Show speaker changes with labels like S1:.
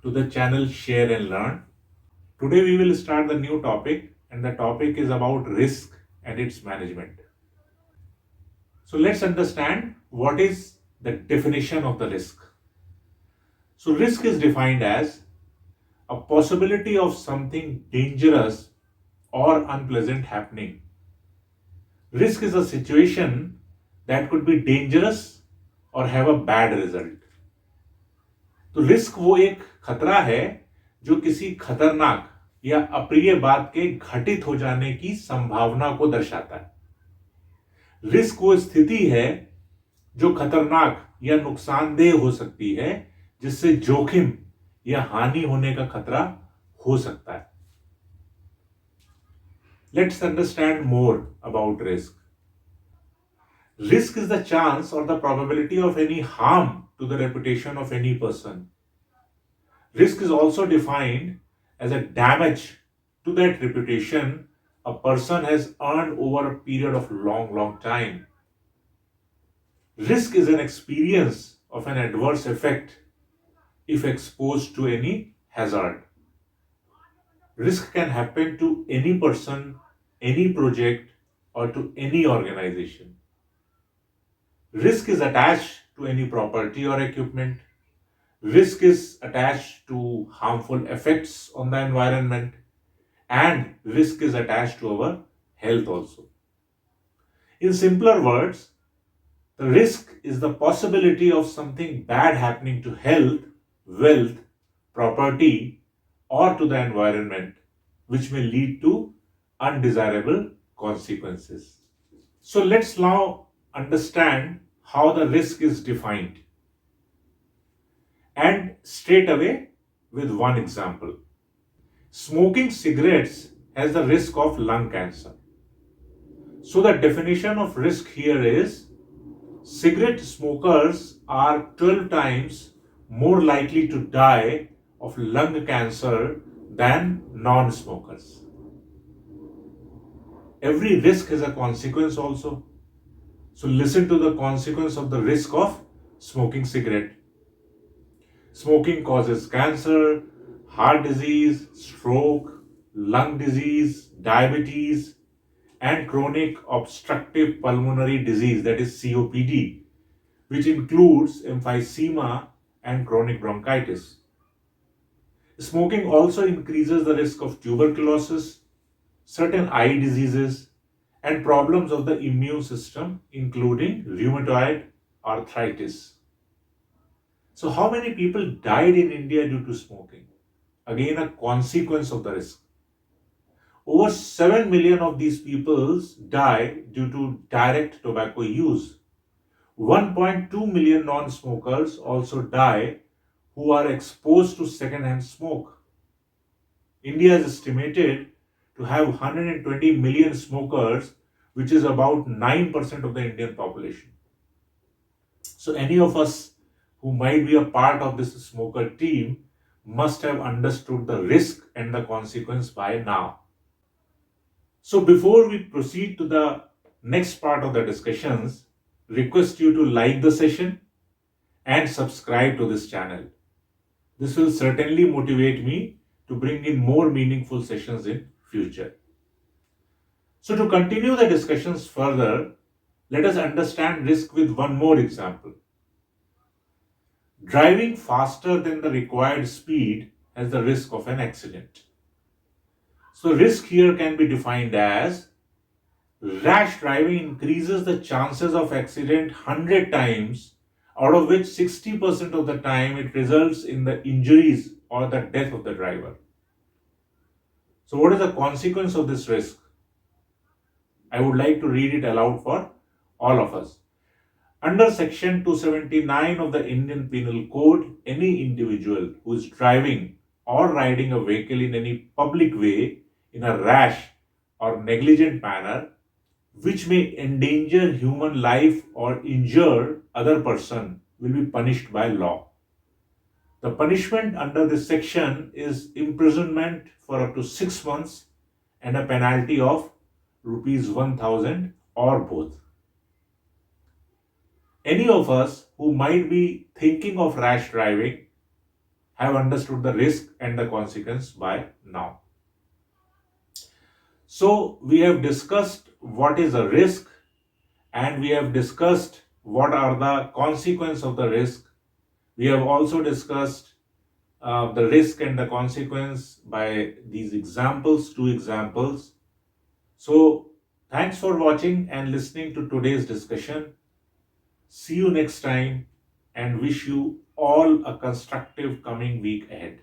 S1: to the channel Share and Learn. Today we will start the new topic, and the topic is about risk and its management. So let's understand what is the definition of the risk. So risk is defined as a possibility of something dangerous or unpleasant happening. Risk is a situation that could be dangerous or have a bad result. तो risk वो एक खतरा है जो किसी खतरनाक या अप्रिय बात के घटित हो जाने की संभावना को दर्शाता है। रिस्क वो स्थिति है जो खतरनाक या नुकसानदेह हो सकती है, जिससे जोखिम या हानि होने का खतरा हो सकता है। Let's understand more about risk. Risk is the chance or the probability of any harm to the reputation of any person. Risk is also defined as a damage to that reputation a person has earned over a period of long time. Risk is an experience of an adverse effect if exposed to any hazard. Risk can happen to any person, any project, or to any organization. Risk is attached to any property or equipment. Risk is attached to harmful effects on the environment, and risk is attached to our health also. In simpler words, the risk is the possibility of something bad happening to health, wealth, property, or to the environment, which may lead to undesirable consequences. So let's now understand how the risk is defined, and straight away with one example. Smoking cigarettes has the risk of lung cancer. So the definition of risk here is cigarette smokers are 12 times more likely to die of lung cancer than non-smokers. Every risk has a consequence also. So listen to the consequence of the risk of smoking cigarette. Smoking causes cancer, heart disease, stroke, lung disease, diabetes, and chronic obstructive pulmonary disease, that is COPD, which includes emphysema and chronic bronchitis. Smoking also increases the risk of tuberculosis, certain eye diseases, and problems of the immune system, including rheumatoid arthritis. So how many people died in India due to smoking? Again, a consequence of the risk. Over 7 million of these people die due to direct tobacco use. 1.2 million non-smokers also die who are exposed to second-hand smoke. India is estimated to have 120 million smokers, which is about 9% of the Indian population. So any of us who might be a part of this smoker team must have understood the risk and the consequence by now. So before we proceed to the next part of the discussions, request you to like the session and subscribe to this channel. This will certainly motivate me to bring in more meaningful sessions in future. So to continue the discussions further, let us understand risk with one more example. Driving faster than the required speed has the risk of an accident. So risk here can be defined as rash driving increases the chances of accident 100 times, out of which 60% of the time it results in the injuries or the death of the driver. So what is the consequence of this risk? I would like to read it aloud for all of us. Under section 279 of the Indian Penal Code, any individual who is driving or riding a vehicle in any public way in a rash or negligent manner, which may endanger human life or injure other person, will be punished by law. The punishment under this section is imprisonment for up to 6 months and a penalty of rupees 1000 or both. Any of us who might be thinking of rash driving have understood the risk and the consequence by now. So we have discussed what is a risk, and we have discussed what are the consequences of the risk. We have also discussed the risk and the consequence by these examples, two examples. So thanks for watching and listening to today's discussion. See you next time and wish you all a constructive coming week ahead.